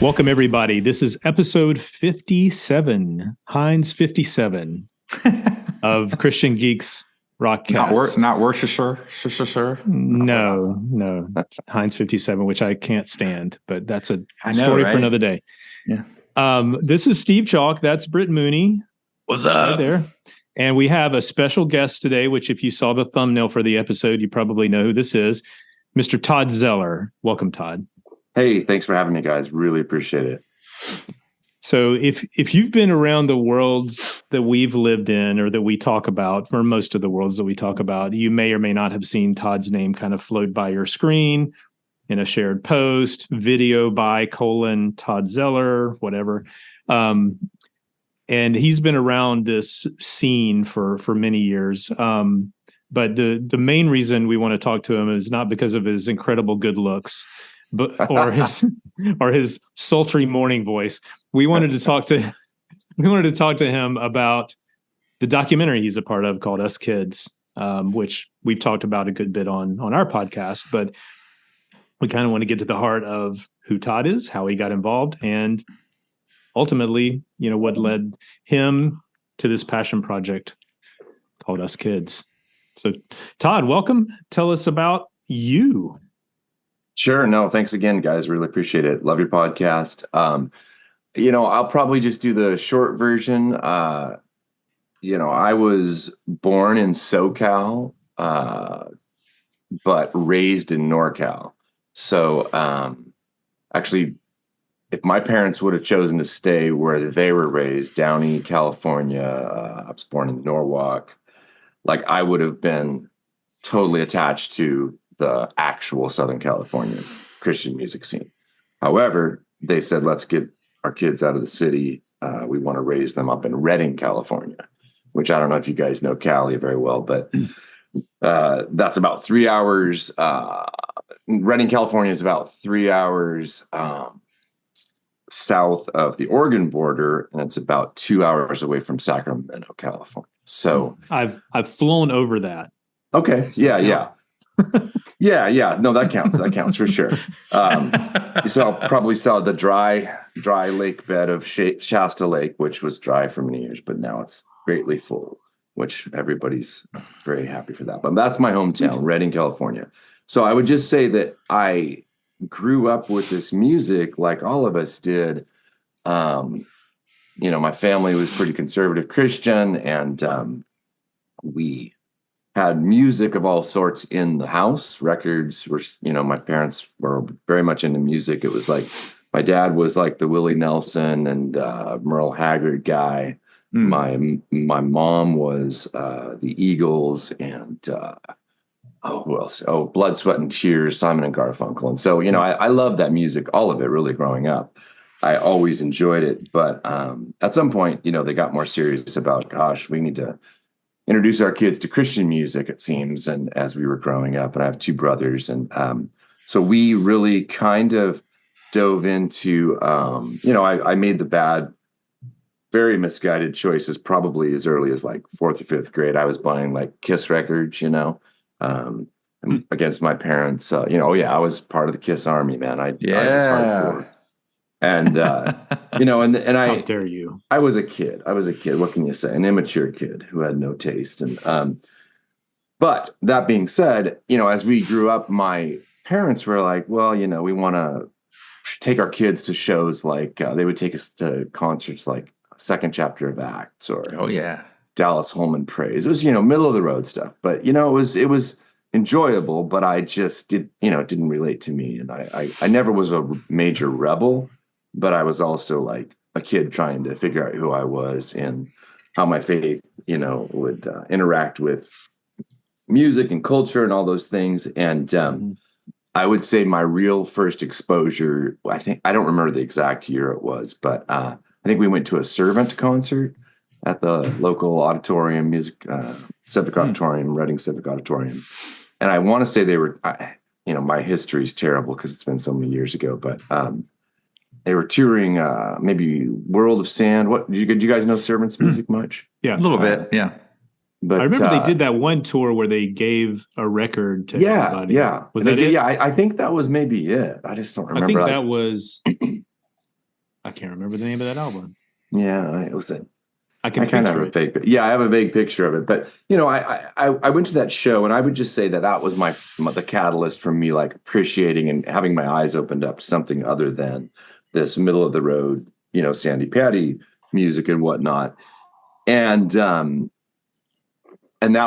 Welcome, everybody. This is episode 57, Heinz 57 of Christian Geeks Rockcast. Not Worcestershire. No, Heinz 57, which I can't stand, but that's a story for another day. Yeah. This is Steve Chalk. That's Britt Mooney. What's up? Right there. And we have a special guest today, which if you saw the thumbnail for the episode, you probably know who this is, Mr. Todd Zeller. Welcome, Todd. Hey, thanks for having me, guys. Really appreciate it. So if you've been around the worlds that we've lived in or that we talk about, or most of the worlds that we talk about, you may or may not have seen Todd's name kind of float by your screen in a shared post, video by Todd Zeller, whatever. And he's been around this scene for many years. But the main reason we want to talk to him is not because of his incredible good looks, but or his sultry morning voice. We wanted to talk to him about the documentary he's a part of called Us Kids, which we've talked about a good bit on our podcast. But we kind of want to get to the heart of who Todd is, how he got involved, and ultimately, what led him to this passion project called Us Kids. So, Todd, welcome. Tell us about you. Sure. No, thanks again, guys. Really appreciate it. Love your podcast. I'll probably just do the short version. I was born in SoCal, but raised in NorCal. So actually, if my parents would have chosen to stay where they were raised, Downey, California, I was born in Norwalk, I would have been totally attached to the actual Southern California Christian music scene. However, they said, let's get our kids out of the city. We want to raise them up in Redding, California, which I don't know if you guys know Cali very well, but that's about 3 hours. Redding, California is about 3 hours south of the Oregon border, and it's about 2 hours away from Sacramento, California. So I've flown over that. Okay. So, yeah. Yeah. No, that counts for sure. You probably saw the dry lake bed of Shasta Lake, which was dry for many years, but now it's greatly full, which everybody's very happy for that. But that's my hometown, Redding, California. So I would just say that I grew up with this music like all of us did. My family was pretty conservative Christian, and we had music of all sorts in the house. Records were, my parents were very much into music. It was like my dad was like the Willie Nelson and Merle Haggard guy. My mom was the Eagles and who else? Oh, Blood, Sweat, and Tears, Simon and Garfunkel. And so, I love that music, all of it, really growing up. I always enjoyed it, but at some point, they got more serious about, gosh, we need to introduce our kids to Christian music, it seems. And as we were growing up, and I have two brothers. And so we really kind of dove into, I made the very misguided choices probably as early as fourth or fifth grade. I was buying Kiss records, against my parents. I was part of the Kiss army, man. I was hardcore. And, and I, how dare you? I was a kid. What can you say? An immature kid who had no taste. And, but that being said, as we grew up, my parents were like, well, we want to take our kids to shows they would take us to concerts like Second Chapter of Acts or Dallas Holman Praise. It was, middle of the road stuff, but it was enjoyable, but I just didn't relate to me. And I never was a major rebel, but I was also a kid trying to figure out who I was and how my faith, would interact with music and culture and all those things. And I would say my real first exposure, I don't remember the exact year it was, but I think we went to a Servant concert at the local auditorium, Civic Auditorium, Reading Civic Auditorium. And I want to say they were, my history's terrible because it's been so many years ago, but they were touring maybe World of Sand. What did you guys know Servant's music much? Yeah, a little bit. Yeah. But I remember they did that one tour where they gave a record to everybody. Yeah. Was that it? Yeah, I think that was maybe it. I just don't remember. I think that was I can't remember the name of that album. Yeah, it was a. I can I kind of picture have a it. vague, yeah, I have a vague picture of it, but I went to that show, and I would just say that was the catalyst for me, like appreciating and having my eyes opened up to something other than this middle of the road, Sandy Patty music and whatnot, and that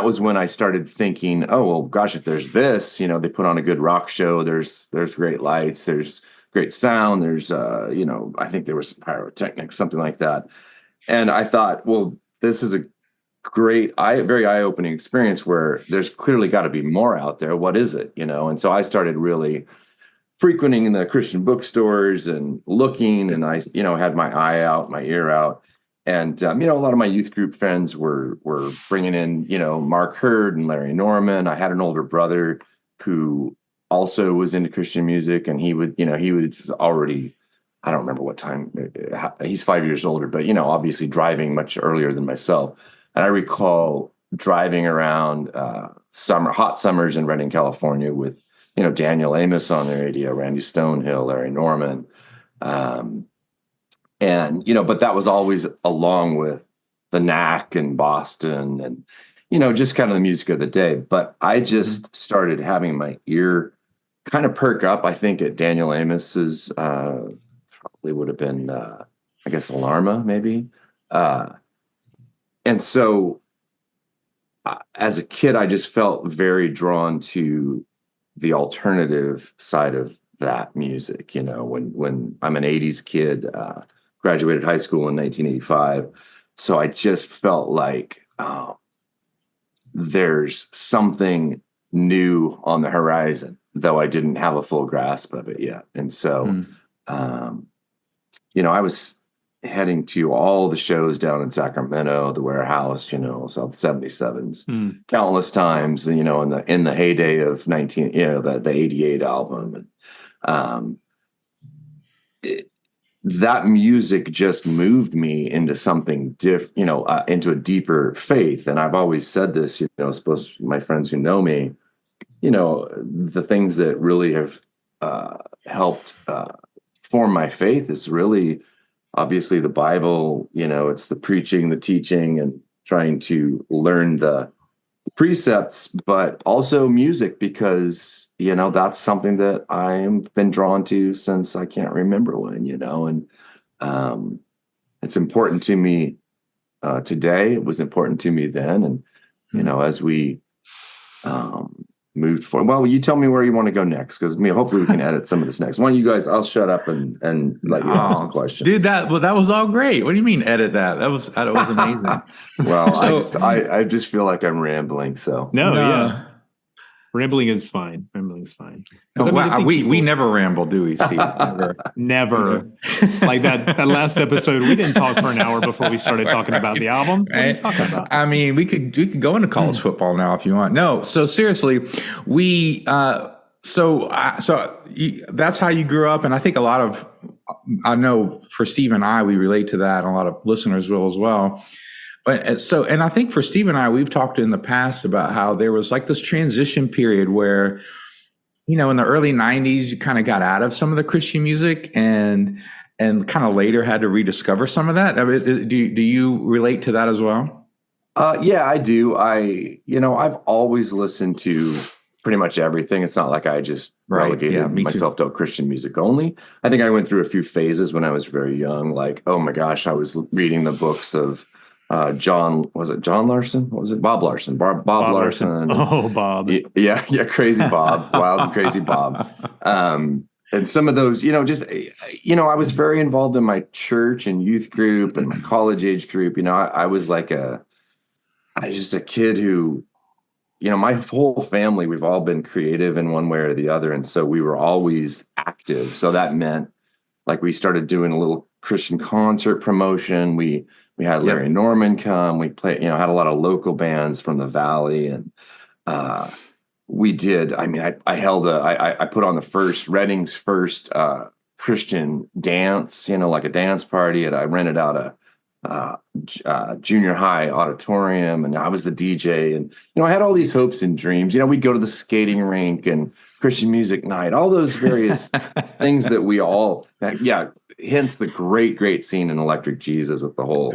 was when I started thinking, oh well, gosh, if there's this, they put on a good rock show, there's great lights, there's great sound, there's I think there was some pyrotechnics, something like that. And I thought, well, this is a very eye-opening experience where there's clearly got to be more out there. What is it, And so I started really frequenting the Christian bookstores and looking, and I, had my eye out, my ear out. And, a lot of my youth group friends were bringing in, Mark Hurd and Larry Norman. I had an older brother who also was into Christian music, and he was already, I don't remember what time, he's 5 years older, but, obviously driving much earlier than myself. And I recall driving around hot summers in Redding, California with, Daniel Amos on the radio, Randy Stonehill, Larry Norman. But that was always along with the Knack and Boston and, just kind of the music of the day. But I just started having my ear kind of perk up, I think, at Daniel Amos's, probably would have been, I guess, Alarma, maybe. And so as a kid, I just felt very drawn to the alternative side of that music. When I'm an 80s kid, graduated high school in 1985. So I just felt like there's something new on the horizon, though I didn't have a full grasp of it yet. And so, I was heading to all the shows down in Sacramento, the Warehouse, South 77s, countless times, in the heyday of the 88 album. And that music just moved me into something into a deeper faith. And I've always said this, suppose my friends who know me, the things that really have helped form my faith is really obviously the Bible. It's the preaching, the teaching, and trying to learn the precepts, but also music, because that's something that I've been drawn to since I can't remember when, and it's important to me today. It was important to me then, and as we moved forward. Well, you tell me where you want to go next, because hopefully we can edit some of this next. Why don't you guys? I'll shut up and let you ask some questions, dude. That was all great. What do you mean edit that? That was amazing. Well, I just feel like I'm rambling. So no. Yeah. Rambling is fine. No, we never ramble, do we, Steve? Never. Like that last episode, we didn't talk for an hour before we started talking about the albums. What are you talking about? I mean, we could go into college football now if you want. No, so seriously, so that's how you grew up, and I think I know for Steve and I, we relate to that, and a lot of listeners will as well. And I think for Steve and I, we've talked in the past about how there was like this transition period where, in the early 90s, you kind of got out of some of the Christian music and kind of later had to rediscover some of that. I mean, do you relate to that as well? Yeah, I do. I've always listened to pretty much everything. It's not like I just relegated myself to Christian music only. I think I went through a few phases when I was very young. Like, oh my gosh, I was reading the books of John Larson? What was it? Bob Larson. Bob Larson. Oh, Bob. Yeah, crazy Bob. Wild and crazy Bob. And some of those, I was very involved in my church and youth group and my college age group. I was just a kid who, my whole family, we've all been creative in one way or the other. And so we were always active. So that meant like we started doing a little Christian concert promotion. We had Larry Norman come. We played, had a lot of local bands from the Valley, and we did. I mean, I put on Redding's first Christian dance, like a dance party, and I rented out a junior high auditorium, and I was the DJ, and I had all these hopes and dreams. We'd go to the skating rink and Christian music night, all those various things that we all, hence the great scene in Electric Jesus with the whole.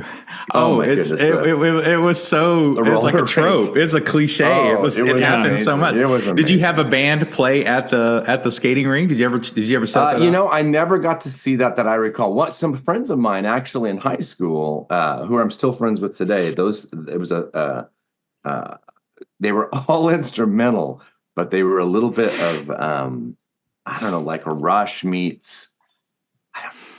It was so, it was like a trope. It's a cliche. It happened so much. It was amazing. Did you have a band play at the skating rink? Did you ever set that up? I never got to see that I recall. Some friends of mine actually in high school, who I'm still friends with today, they were all instrumental, but they were a little bit of I don't know, like a Rush meets.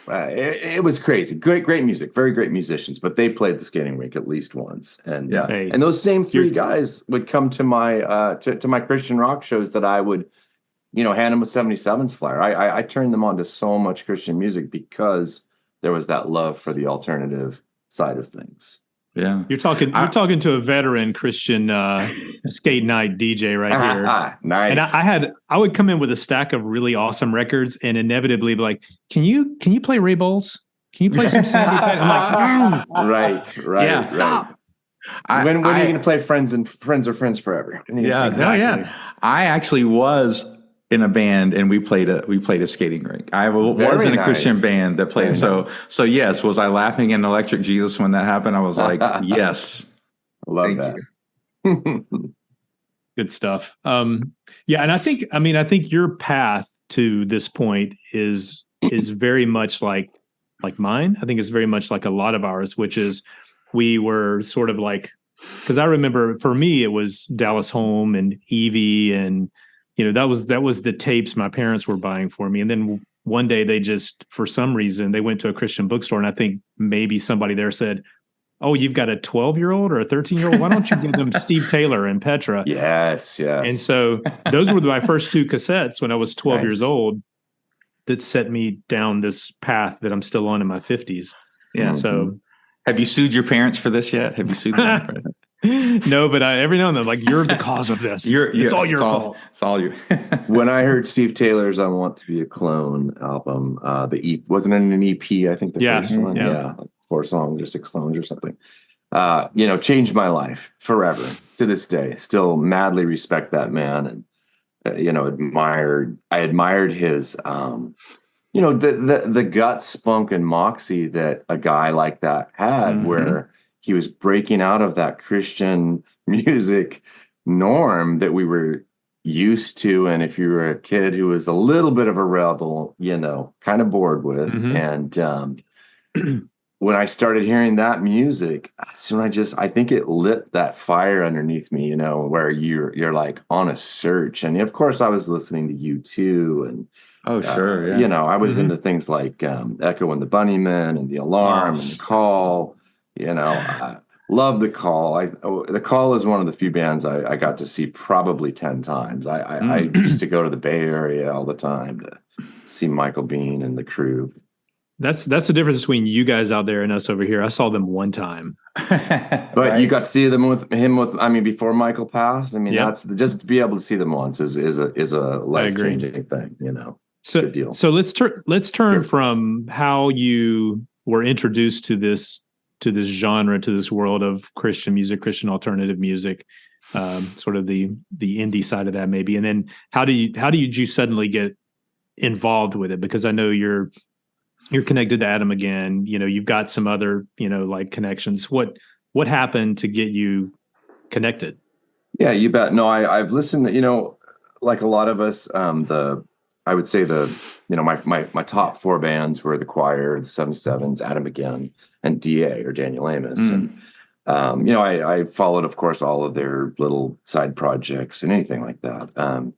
It was crazy. Great music, very great musicians, but they played the skating rink at least once. And and those same three guys would come to my to my Christian rock shows that I would, hand them a 77s flyer. I turned them on to so much Christian music because there was that love for the alternative side of things. Yeah, you're talking to a veteran Christian skate night DJ right here. Nice. And I would come in with a stack of really awesome records and inevitably be like, "Can you play Ray Bowles? Can you play some Sandy?" I'm like, right. Stop. When are you going to play Friends or Friends Forever? Yeah, exactly. Yeah. I actually was in a band and we played a skating rink. I was in a Christian band that played. So yes, was I laughing in Electric Jesus when that happened? I was like, yes. Love that. Good stuff. And I think your path to this point is very much like mine. I think it's very much like a lot of ours, which is we were sort of like, because I remember for me, it was Dallas Home and Evie and that was the tapes my parents were buying for me. And then one day they just, for some reason, they went to a Christian bookstore. And I think maybe somebody there said, "Oh, you've got a 12-year-old or a 13-year-old. Why don't you give them Steve Taylor and Petra?" Yes. And so those were my first two cassettes when I was 12 years old that set me down this path that I'm still on in my 50s. Yeah. So have you sued your parents for this yet? Have you sued them? No, but every now and then, like, you're the cause of this. It's all your fault. It's all you. When I heard Steve Taylor's "I Want to Be a Clone" album, wasn't it an EP? I think the first one, like 4 songs or 6 songs or something. Changed my life forever to this day. Still madly respect that man, and I admired his, the guts, spunk, and moxie that a guy like that had, where he was breaking out of that Christian music norm that we were used to. And if you were a kid who was a little bit of a rebel, kind of bored with. And when I started hearing that music, that's when I think it lit that fire underneath me, where you're like on a search. And of course I was listening to U2 and I was into things like Echo and the Bunnymen and The Alarm and The Call. I love The Call. The Call is one of the few bands I got to see probably 10 times. I used to go to the Bay Area all the time to see Michael Bean and the crew. That's the difference between you guys out there and us over here. I saw them one time. But you got to see them with him before Michael passed. That's just to be able to see them once is a life-changing thing, So, good deal. So let's turn from how you were introduced to this genre, to this world of Christian music, Christian alternative music, sort of the indie side of that maybe. And then how did you suddenly get involved with it? Because I know you're connected to Adam again, you've got some other, like connections. What happened to get you connected? Yeah, you bet. No, I've listened, like a lot of us, I would say my top 4 bands were The Choir, the 77s, Adam again, and DA or Daniel Amos. And, I followed, of course, all of their little side projects and anything like that.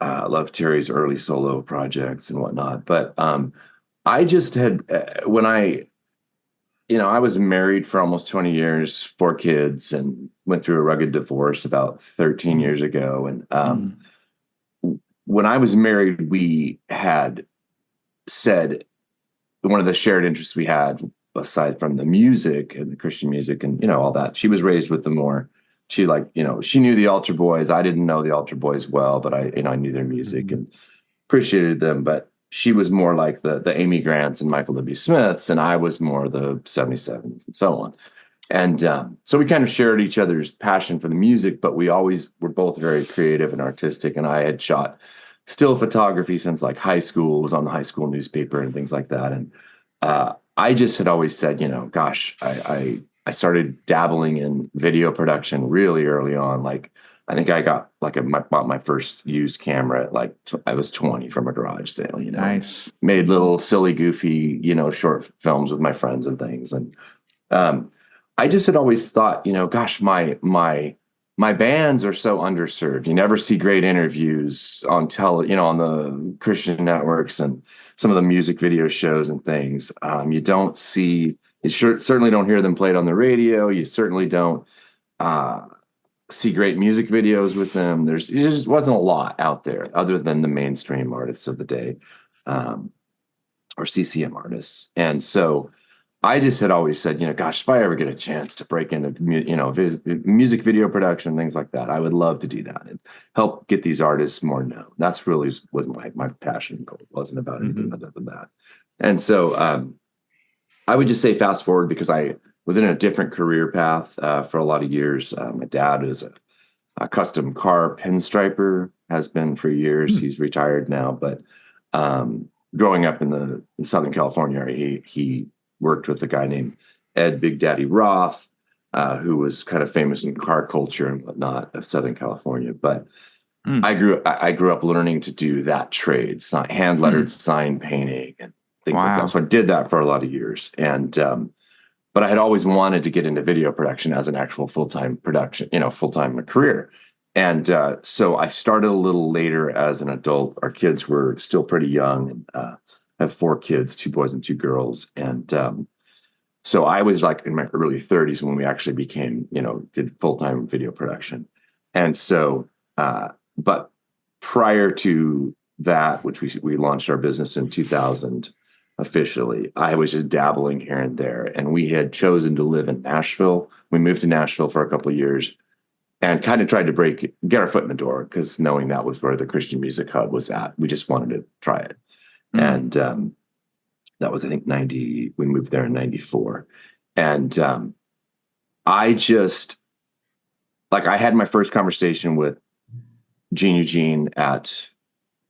Love Terry's early solo projects and whatnot. But I just had, when I was married for almost 20 years, 4 kids, and went through a rugged divorce about 13 years ago. And when I was married, we had said one of the shared interests we had, aside from the music and the Christian music and, all that, she was raised with the more, she knew the Altar Boys. I didn't know the Altar Boys well, but I knew their music and appreciated them. But she was more like the Amy Grants and Michael W. Smiths, and I was more the 77s and so on. And so we kind of shared each other's passion for the music, but we always were both very creative and artistic. And I had shot still photography since like high school, was on the high school newspaper and things like that. And I just had always said, gosh, I started dabbling in video production really early on. Like, I think I got bought my first used camera at like I was 20 from a garage sale. Nice. Made little silly, goofy, short films with my friends and things. And I just had always thought, gosh, my bands are so underserved. You never see great interviews on on the Christian networks and some of the music video shows and things. You don't see, certainly don't hear them played on the radio. You certainly don't see great music videos with them. There just wasn't a lot out there other than the mainstream artists of the day, or CCM artists. And so I just had always said, gosh, if I ever get a chance to break into, music video production, things like that, I would love to do that and help get these artists more known. That's really was my passion. It wasn't about anything other than that. And so I would just say fast forward, because I was in a different career path for a lot of years. My dad is a custom car pinstriper, has been for years. He's retired now, but growing up in Southern California area, he worked with a guy named Ed Big Daddy Roth, who was kind of famous in car culture and whatnot of Southern California. But I grew up learning to do that trade, hand lettered sign painting and things like that. So I did that for a lot of years. And but I had always wanted to get into video production as an actual full-time production, full-time career. And so I started a little later as an adult. Our kids were still pretty young. And I have 4 kids, 2 boys and 2 girls. And so I was like in my early 30s when we actually became, did full-time video production. And so, but prior to that, which we launched our business in 2000, officially, I was just dabbling here and there. And we had chosen to live in Nashville. We moved to Nashville for a couple of years and kind of tried to get our foot in the door, because knowing that was where the Christian Music Hub was at, we just wanted to try it. And that was, I think, we moved there in 94. And I just, I had my first conversation with Gene Eugene at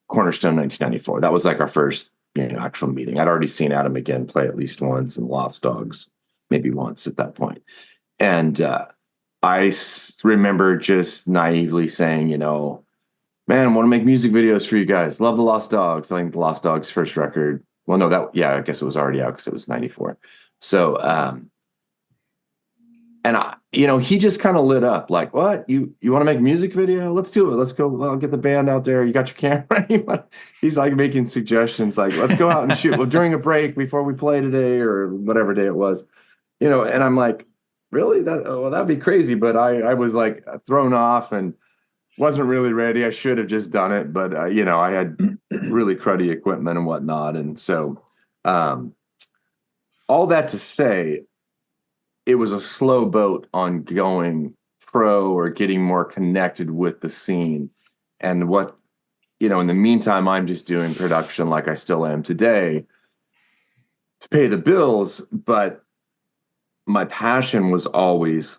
Cornerstone 1994. That was like our first actual meeting. I'd already seen Adam again play at least once, and Lost Dogs maybe once at that point. And I remember just naively saying, man, want to make music videos for you guys. Love the Lost Dogs. I think the Lost Dogs' first record. Well, no, I guess it was already out because it was 94. So, and he just kind of lit up like, what? You want to make a music video? Let's do it. Let's go. I'll get the band out there. You got your camera? He's like making suggestions like, let's go out and shoot. Well, during a break before we play today or whatever day it was, and I'm like, really? That'd be crazy. But I was like thrown off and wasn't really ready. I should have just done it. But, I had really cruddy equipment and whatnot. And so all that to say, it was a slow boat on going pro or getting more connected with the scene. And what, in the meantime, I'm just doing production like I still am today to pay the bills. But my passion was always,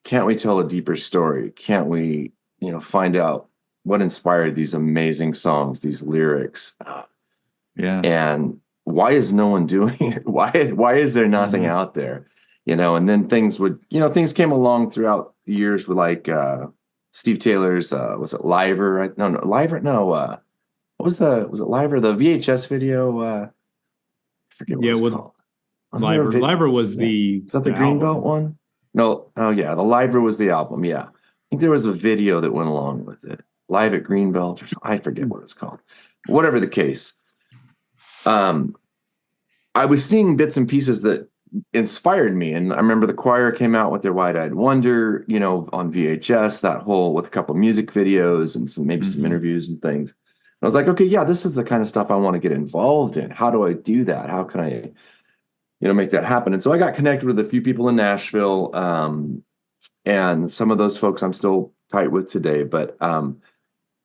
can't we tell a deeper story? Can't we, find out what inspired these amazing songs, these lyrics? And why is no one doing it? Why is there nothing out there? And then things came along throughout the years with like Steve Taylor's, was it Liver? No, Liver. No, what was it Liver? The VHS video? I forget what it was called. Liver was the... Is that the Greenbelt one? No. Oh, yeah. The Liver was the album. Yeah. I think there was a video that went along with it. Live at Greenbelt or something. I forget what it's called. Whatever the case. I was seeing bits and pieces that inspired me. And I remember the Choir came out with their Wide-Eyed Wonder, on VHS, that whole with a couple of music videos and some interviews and things. And I was like, okay, yeah, this is the kind of stuff I want to get involved in. How do I do that? How can I, make that happen? And so I got connected with a few people in Nashville. And some of those folks I'm still tight with today, but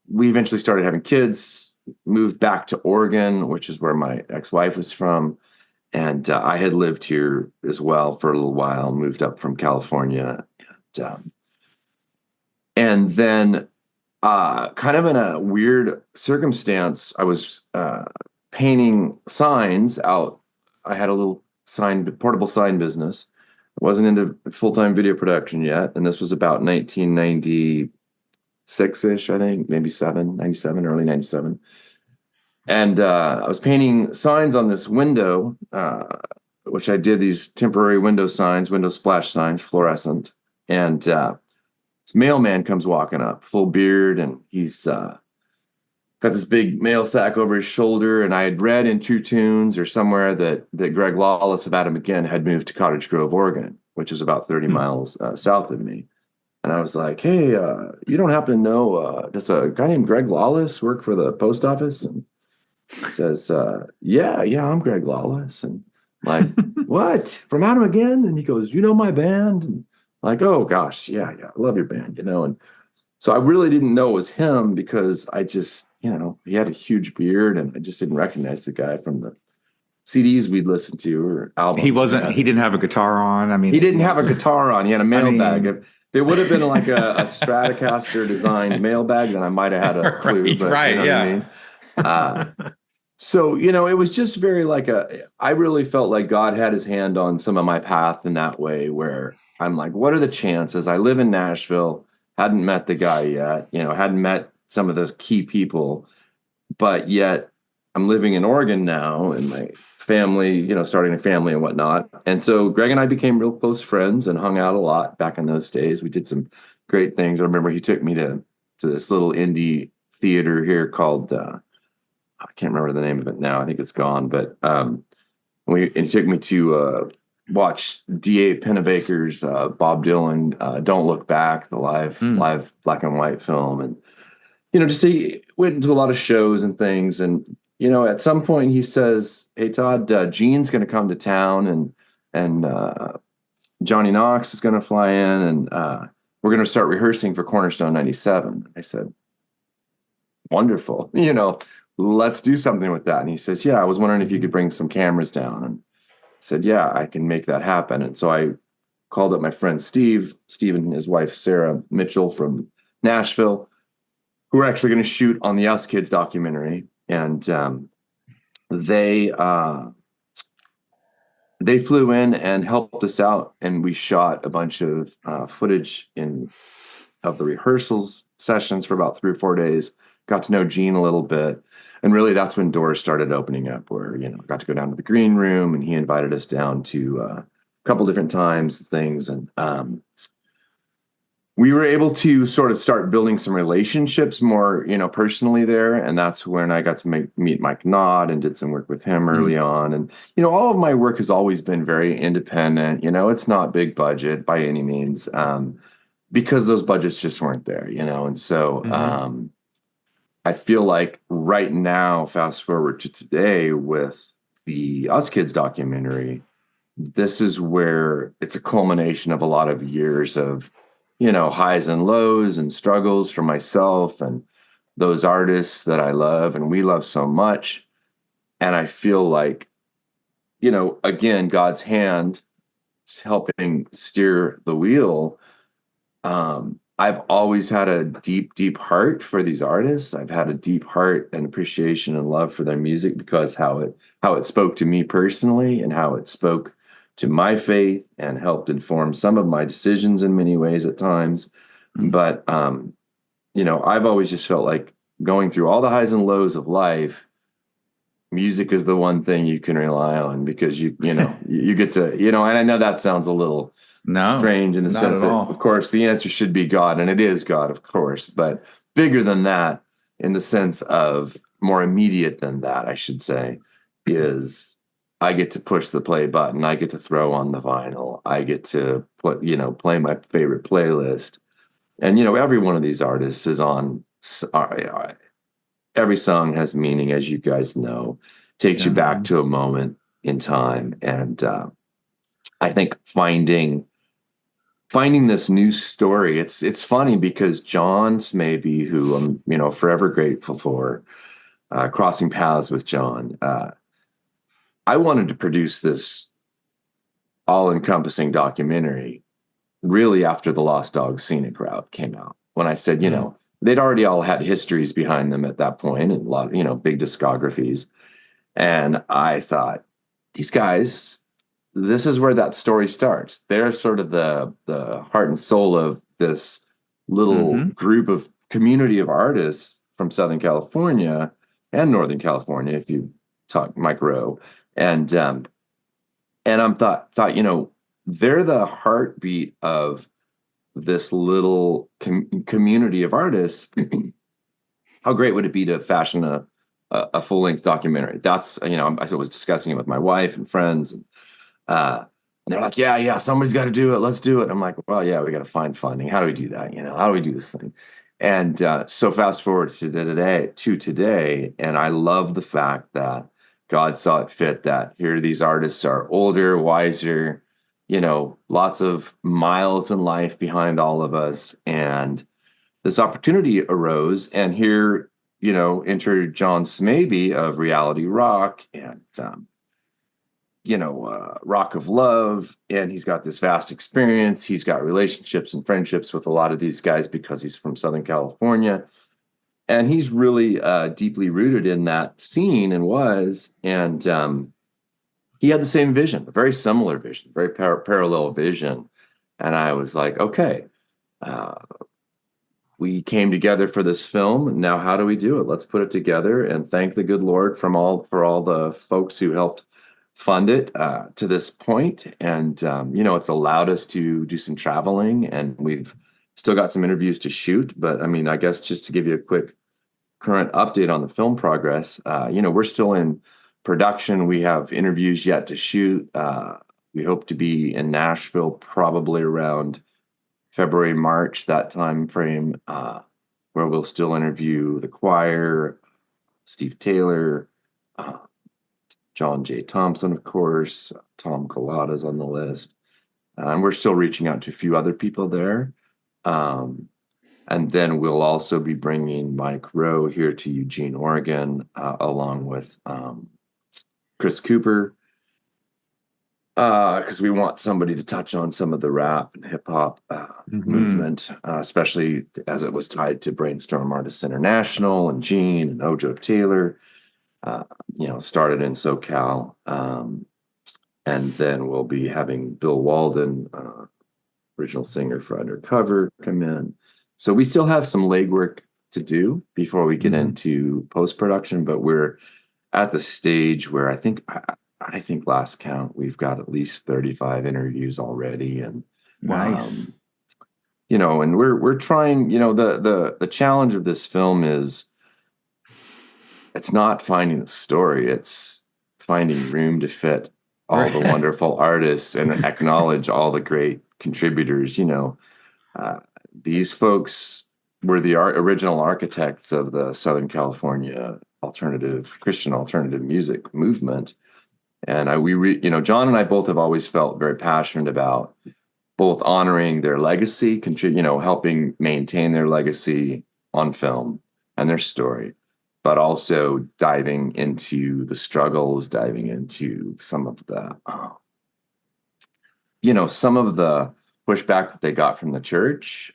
we eventually started having kids, moved back to Oregon, which is where my ex-wife was from. And I had lived here as well for a little while, moved up from California. And then kind of in a weird circumstance, I was painting signs out. I had a little portable sign business. I wasn't into full-time video production yet, and this was about 1996-ish, I think, maybe 97, early 97. And I was painting signs on this window, which I did these temporary window signs, window splash signs, fluorescent. And this mailman comes walking up, full beard, and he's got this big mail sack over his shoulder. And I had read in True Tunes or somewhere that Greg Lawless of Adam Again had moved to Cottage Grove, Oregon, which is about 30 miles south of me. And I was like, hey, you don't happen to know, does a guy named Greg Lawless work for the post office? And he says, yeah, I'm Greg Lawless. And I'm like, what? From Adam Again? And he goes, you know my band? And I'm like, oh gosh, yeah, I love your band, And so I really didn't know it was him because I just, he had a huge beard and I just didn't recognize the guy from the CDs we'd listened to or albums. He didn't have a guitar on. I mean, he didn't have a guitar on. He had a mailbag. If there would have been like a Stratocaster designed mailbag, then I might have had a clue. Right, yeah. What I mean? So, it was just very I really felt like God had his hand on some of my path in that way where I'm like, what are the chances? I live in Nashville, hadn't met the guy yet, hadn't met some of those key people, but yet I'm living in Oregon now and my family, starting a family and whatnot. And so Greg and I became real close friends and hung out a lot back in those days. We did some great things. I remember he took me to this little indie theater here called, I can't remember the name of it now. I think it's gone, but he took me to watch D.A. Pennebaker's Bob Dylan, Don't Look Back, the live black and white film. And, he went into a lot of shows and things. And, at some point he says, hey, Todd, Gene's going to come to town and Johnny Knox is going to fly in and we're going to start rehearsing for Cornerstone 97. I said, wonderful, let's do something with that. And he says, yeah, I was wondering if you could bring some cameras down. And I said, yeah, I can make that happen. And so I called up my friend Steve and his wife, Sarah Mitchell from Nashville, who were actually going to shoot on the Us Kids documentary. And they flew in and helped us out. And we shot a bunch of footage of the rehearsals sessions for about 3 or 4 days, got to know Gene a little bit. And really that's when doors started opening up where, I got to go down to the green room and he invited us down to a couple different times and things. And we were able to sort of start building some relationships more, personally there. And that's when I got to meet Mike Knott and did some work with him early on. And, all of my work has always been very independent. It's not big budget by any means because those budgets just weren't there, And so I feel like right now, fast forward to today with the Us Kids documentary, this is where it's a culmination of a lot of years of, highs and lows and struggles for myself and those artists that I love and we love so much. And I feel like, again, God's hand is helping steer the wheel. I've always had a deep, deep heart for these artists. I've had a deep heart and appreciation and love for their music because how it spoke to me personally and how it spoke to my faith and helped inform some of my decisions in many ways at times. But, I've always just felt like going through all the highs and lows of life, music is the one thing you can rely on because you get to, and I know that sounds a little strange in the sense that, of course, the answer should be God, and it is God, of course, but bigger than that in the sense of more immediate than that, I should say, is I get to push the play button. I get to throw on the vinyl. I get to play my favorite playlist. And, every one of these artists is on, every song has meaning, as you guys know, takes you back to a moment in time. And I think finding this new story, it's funny because John Semby, who I'm, forever grateful for, crossing paths with John, I wanted to produce this all-encompassing documentary really after the Lost Dogs Scenic Route came out. When I said, they'd already all had histories behind them at that point, and a lot of, big discographies. And I thought, these guys, this is where that story starts. They're sort of the heart and soul of this little group of community of artists from Southern California and Northern California, if you talk Mike Rowe. And I'm thought, they're the heartbeat of this little community of artists. How great would it be to fashion a full-length documentary? That's, I was discussing it with my wife and friends, and they're like, yeah, somebody's got to do it. Let's do it. I'm like, well, yeah, we got to find funding. How do we do that? How do we do this thing? And so fast forward to today, and I love the fact that God saw it fit that here these artists are older, wiser, lots of miles in life behind all of us. And this opportunity arose, and here, entered John Semby of Reality Rock and, Rock of Love. And he's got this vast experience. He's got relationships and friendships with a lot of these guys because he's from Southern California. And he's really deeply rooted in that scene and he had the same vision, a very similar vision, very parallel vision. And I was like, okay, we came together for this film. Now, how do we do it? Let's put it together and thank the good Lord for all the folks who helped fund it to this point. And, it's allowed us to do some traveling, and we've still got some interviews to shoot. But I guess just to give you a quick current update on the film progress, we're still in production. We have interviews yet to shoot. We hope to be in Nashville probably around February, March, that time frame, where we'll still interview the choir, Steve Taylor, John J. Thompson, of course, Tom Collada's on the list. And we're still reaching out to a few other people there. And then we'll also be bringing Mike Rowe here to Eugene, Oregon, along with Chris Cooper, because we want somebody to touch on some of the rap and hip hop movement, especially as it was tied to Brainstorm Artists International and Gene and Ojo Taylor. Started in SoCal. And then we'll be having Bill Walden, original singer for Undercover, come in. So we still have some legwork to do before we get into post-production, but we're at the stage where I think last count, we've got at least 35 interviews already. And nice. And we're trying, the challenge of this film is it's not finding the story, it's finding room to fit all the wonderful artists and acknowledge all the great contributors. These folks were the original architects of the Southern California Christian alternative music movement. And John and I both have always felt very passionate about both honoring their legacy, helping maintain their legacy on film and their story, but also diving into the struggles, diving into some of the, pushback that they got from the church.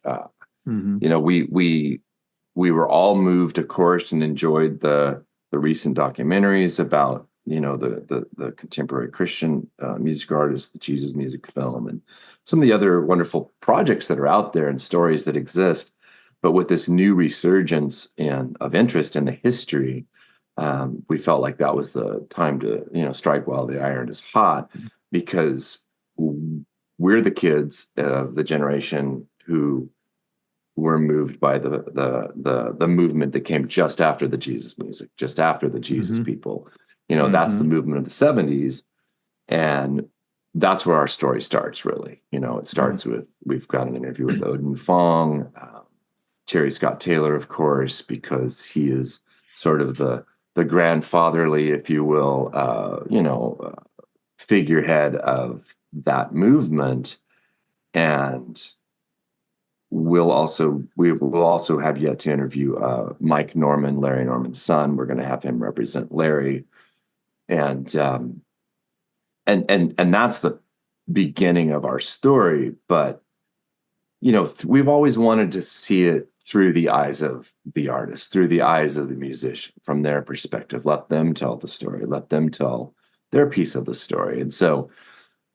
We were all moved, of course, and enjoyed the recent documentaries about, the contemporary Christian music artists, the Jesus music film, and some of the other wonderful projects that are out there and stories that exist. But with this new resurgence of interest in the history, we felt like that was the time to, strike while the iron is hot, because we're the kids of the generation who were moved by the movement that came just after the Jesus music, just after the Jesus people. That's the movement of the 70s. And that's where our story starts, really. It starts with, we've got an interview with Odin Fong, Terry Scott Taylor, of course, because he is sort of the grandfatherly, if you will, figurehead of that movement. And we will also have yet to interview Mike Norman, Larry Norman's son. We're going to have him represent Larry, and that's the beginning of our story. But we've always wanted to see it through the eyes of the artist, through the eyes of the musician, from their perspective. Let them tell the story. Let them tell their piece of the story. And so,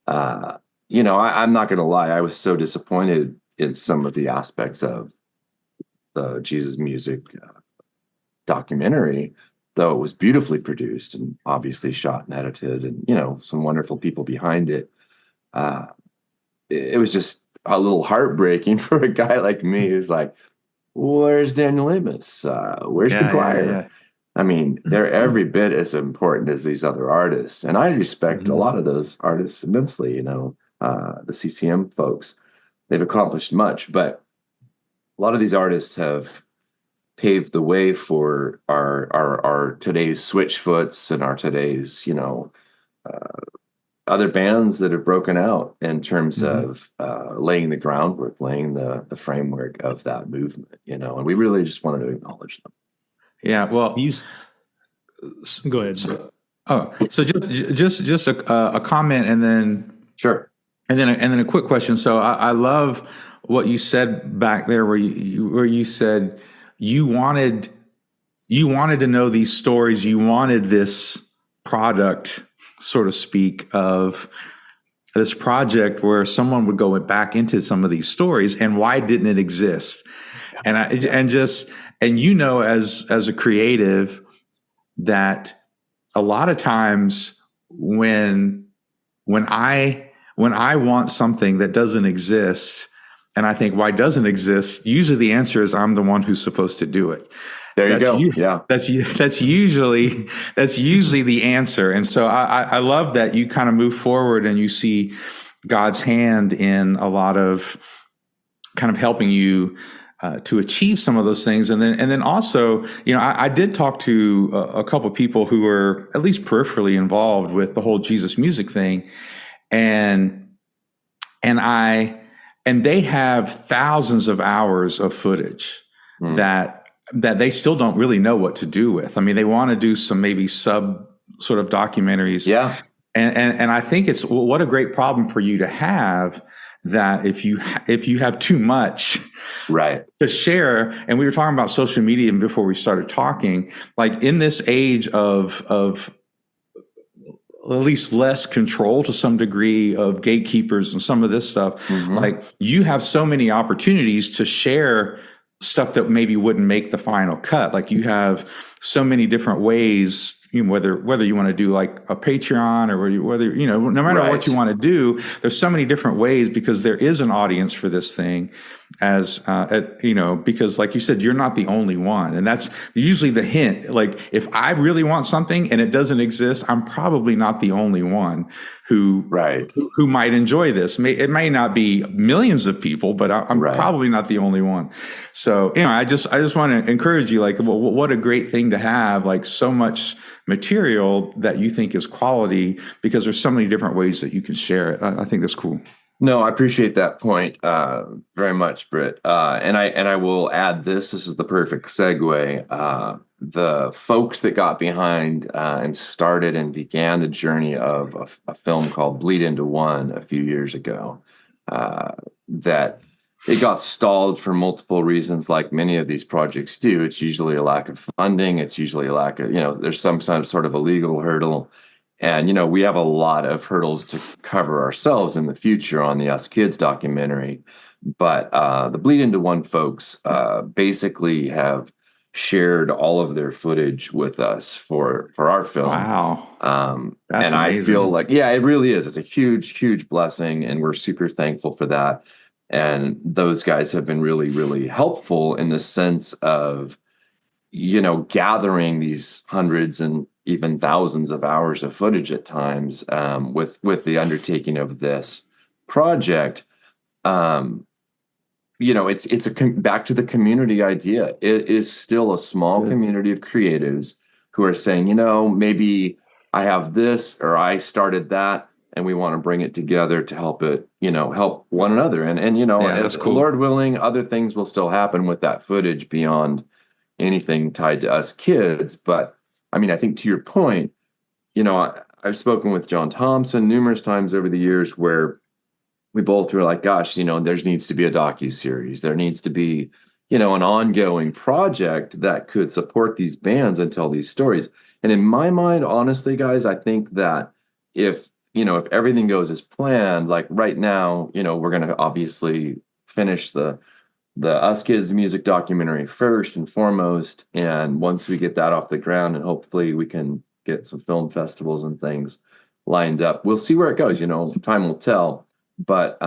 I'm not going to lie. I was so disappointed in some of the aspects of the Jesus Music documentary, though it was beautifully produced and obviously shot and edited, and some wonderful people behind it. It was just a little heartbreaking for a guy like me who's like, where's Daniel Amos? Where's the choir? Yeah. I mean, they're every bit as important as these other artists. And I respect a lot of those artists immensely, the CCM folks. They've accomplished much, but a lot of these artists have paved the way for our today's Switchfoots and our today's, other bands that have broken out in terms of laying the groundwork, laying the framework of that movement, and we really just wanted to acknowledge them. Yeah. Well, go ahead. So just a comment, and then sure, and then a quick question. So I love what you said back there, where you said you wanted to know these stories. You wanted this product, so to speak, of this project where someone would go back into some of these stories, and why didn't it exist? And as a creative, that a lot of times when I want something that doesn't exist, and I think, why doesn't it exist? Usually the answer is, I'm the one who's supposed to do it. There you go. Yeah. That's usually the answer. And so I love that you kind of move forward and you see God's hand in a lot of kind of helping you to achieve some of those things. And then also, I did talk to a couple of people who were at least peripherally involved with the whole Jesus Music thing. And they have thousands of hours of footage that they still don't really know what to do with. I mean, they want to do some maybe sub sort of documentaries. Yeah. And I think it's, what a great problem for you to have, that if you have too much right to share. And we were talking about social media before we started talking, like in this age of at least less control to some degree of gatekeepers and some of this stuff, like you have so many opportunities to share stuff that maybe wouldn't make the final cut. Like you have so many different ways, whether you want to do like a Patreon or whether, no matter what you want to do, there's so many different ways, because there is an audience for this thing, because like you said, you're not the only one. And that's usually the hint. Like if I really want something and it doesn't exist, I'm probably not the only one who might enjoy this. It may not be millions of people, but I'm probably not the only one. So, I just want to encourage you, like, what a great thing to have, like so much material that you think is quality, because there's so many different ways that you can share it. I think that's cool. No, I appreciate that point very much, Britt. And I will add this. This is the perfect segue. The folks that got behind and started and began the journey of a film called Bleed Into One a few years ago, that it got stalled for multiple reasons, like many of these projects do. It's usually a lack of funding. It's usually a lack of, there's some sort of a legal hurdle. And, we have a lot of hurdles to cover ourselves in the future on the Us Kids documentary. But the Bleed Into One folks basically have shared all of their footage with us for our film. Wow. That's amazing. I feel like, it really is. It's a huge, huge blessing. And we're super thankful for that. And those guys have been really, really helpful in the sense of, gathering these hundreds and even thousands of hours of footage at times with the undertaking of this project. It's back to the community idea. It is still a small community of creatives who are saying, maybe I have this or I started that, and we want to bring it together to help it, help one another. And that's cool. Lord willing, other things will still happen with that footage beyond anything tied to Us Kids. But I mean, I think to your point, I've spoken with John Thompson numerous times over the years where we both were like, gosh, there needs to be a docuseries. There needs to be, an ongoing project that could support these bands and tell these stories. And in my mind, honestly, guys, I think that if everything goes as planned, like right now, we're going to obviously finish the Us Kids music documentary first and foremost. And once we get that off the ground, and hopefully we can get some film festivals and things lined up, we'll see where it goes. Time will tell. But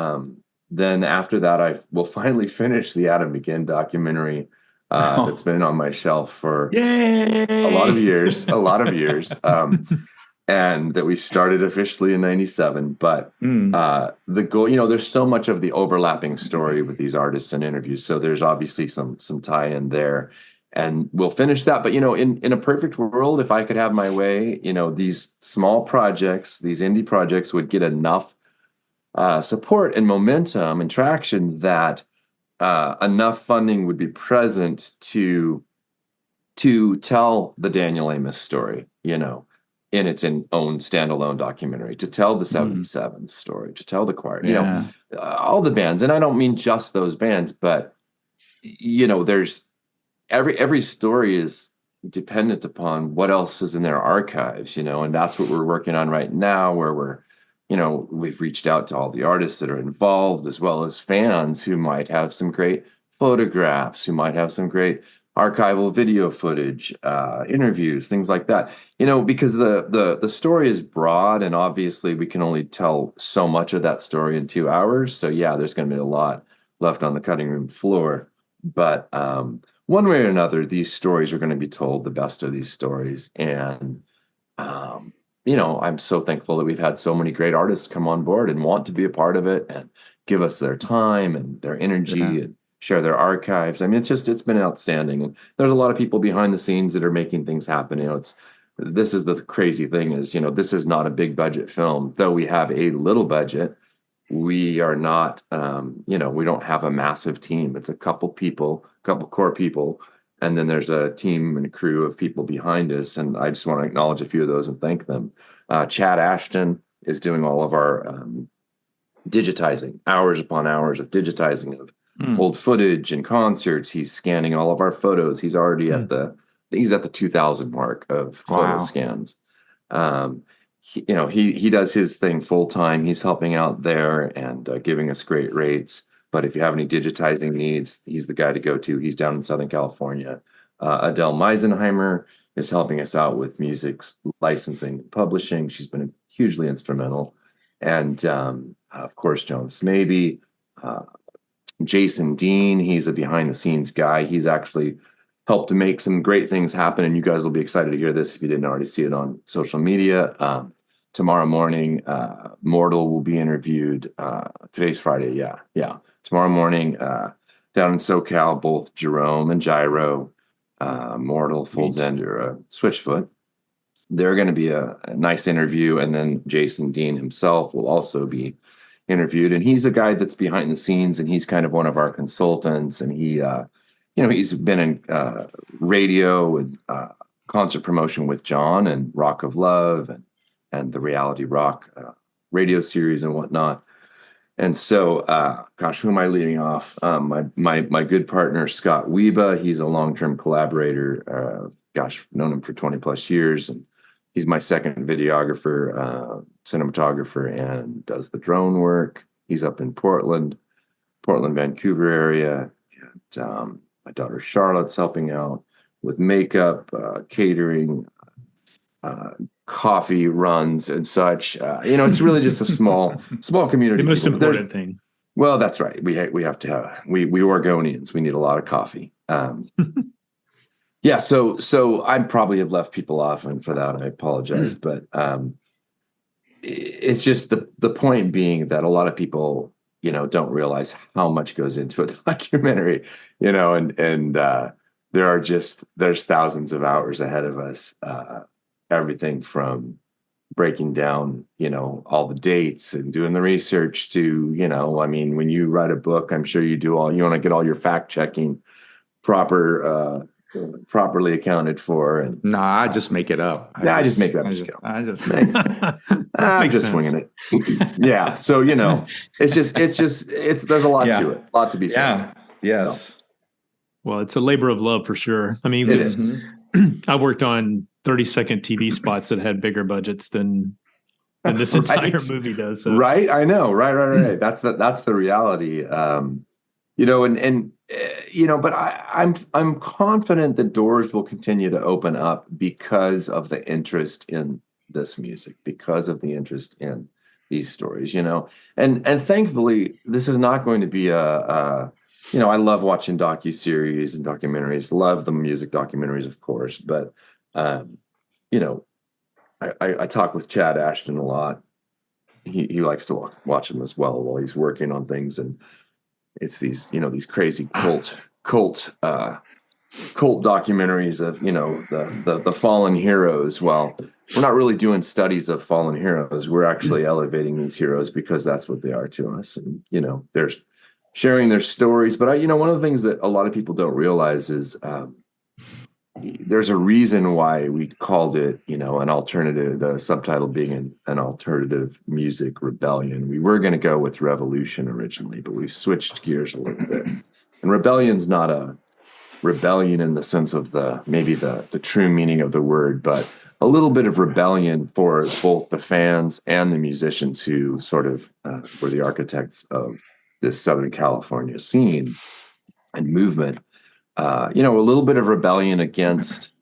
then after that, I will finally finish the Adam Begin documentary that's been on my shelf for a lot of years, and that we started officially in 97. But the goal, there's so much of the overlapping story with these artists and interviews. So there's obviously some tie-in there. And we'll finish that. But, in a perfect world, if I could have my way, these small projects, these indie projects would get enough support and momentum and traction that enough funding would be present to tell the Daniel Amos story, in its own standalone documentary, to tell the 77 story, to tell the Choir, all the bands. And I don't mean just those bands, but, there's every story is dependent upon what else is in their archives, and that's what we're working on right now, where we've reached out to all the artists that are involved, as well as fans who might have some great photographs, who might have some great archival video footage, interviews, things like that. Because the story is broad, and obviously we can only tell so much of that story in 2 hours. So yeah, there's going to be a lot left on the cutting room floor. But one way or another, these stories are going to be told, the best of these stories. And I'm so thankful that we've had so many great artists come on board and want to be a part of it and give us their time and their energy and share their archives. I mean, it's been outstanding. And there's a lot of people behind the scenes that are making things happen. This is the crazy thing is, this is not a big budget film, though we have a little budget. We are not, we don't have a massive team. It's a couple core people. And then there's a team and a crew of people behind us. And I just want to acknowledge a few of those and thank them. Chad Ashton is doing all of our digitizing, hours upon hours of digitizing of old footage and concerts. He's scanning all of our photos. He's already at the 2,000 mark of photo scans. He does his thing full time. He's helping out there and giving us great rates. But if you have any digitizing needs, he's the guy to go to. He's down in Southern California. Adele Meisenheimer is helping us out with music licensing and publishing. She's been hugely instrumental. And of course, John Semby, Jason Dean, he's a behind the scenes guy. He's actually helped to make some great things happen. And you guys will be excited to hear this if you didn't already see it on social media. Tomorrow morning, Mortal will be interviewed. Today's Friday. Yeah. Tomorrow morning, down in SoCal, both Jerome and Gyro, Mortal, Full Zender, Switchfoot. They're going to be a nice interview. And then Jason Dean himself will also be interviewed. And he's a guy that's behind the scenes, and he's kind of one of our consultants. And he, he's been in radio and concert promotion with John and Rock of Love and the Reality Rock radio series and whatnot. And so, who am I leading off? My good partner, Scott Weba, he's a long-term collaborator. Known him for 20 plus years. And he's my second videographer, cinematographer, and does the drone work. He's up in Portland, Vancouver area. And my daughter Charlotte's helping out with makeup, catering, coffee runs and such. It's really just a small community. The most important thing. Well, that's right. We have to have, we Oregonians, we need a lot of coffee. Yeah. So I probably have left people off, and for that, I apologize. But it's just the point being that a lot of people, don't realize how much goes into a documentary, and there's thousands of hours ahead of us. Everything from breaking down, all the dates and doing the research to, when you write a book, I'm sure you want to get all your fact checking properly accounted for. And I just make it up. I just make it up. I'm just swinging it. Yeah. So, there's a lot to it, a lot to be said. Yeah. Yes. Well, it's a labor of love for sure. I mean, It is. I worked on 30-second TV spots that had bigger budgets than this entire Right? movie does. So. Right. I know. Right. That's the reality. You know, and you know, but I'm confident the doors will continue to open up because of the interest in this music, because of the interest in these stories, you know, and thankfully this is not going to be a you know, I love watching docuseries and documentaries, love the music documentaries, of course, but you know, I talk with Chad Ashton a lot. He likes to watch them as well while he's working on things, and it's these, you know, these crazy cult documentaries of, you know, the fallen heroes. Well, we're not really doing studies of fallen heroes. We're actually elevating these heroes because that's what they are to us, and you know, they're sharing their stories. But you know, one of the things that a lot of people don't realize is there's a reason why we called it, you know, an alternative, the subtitle being an alternative music rebellion. We were going to go with revolution originally, but we've switched gears a little bit. And rebellion's not a rebellion in the sense of maybe the true meaning of the word, but a little bit of rebellion for both the fans and the musicians who sort of were the architects of this Southern California scene and movement. You know, a little bit of rebellion against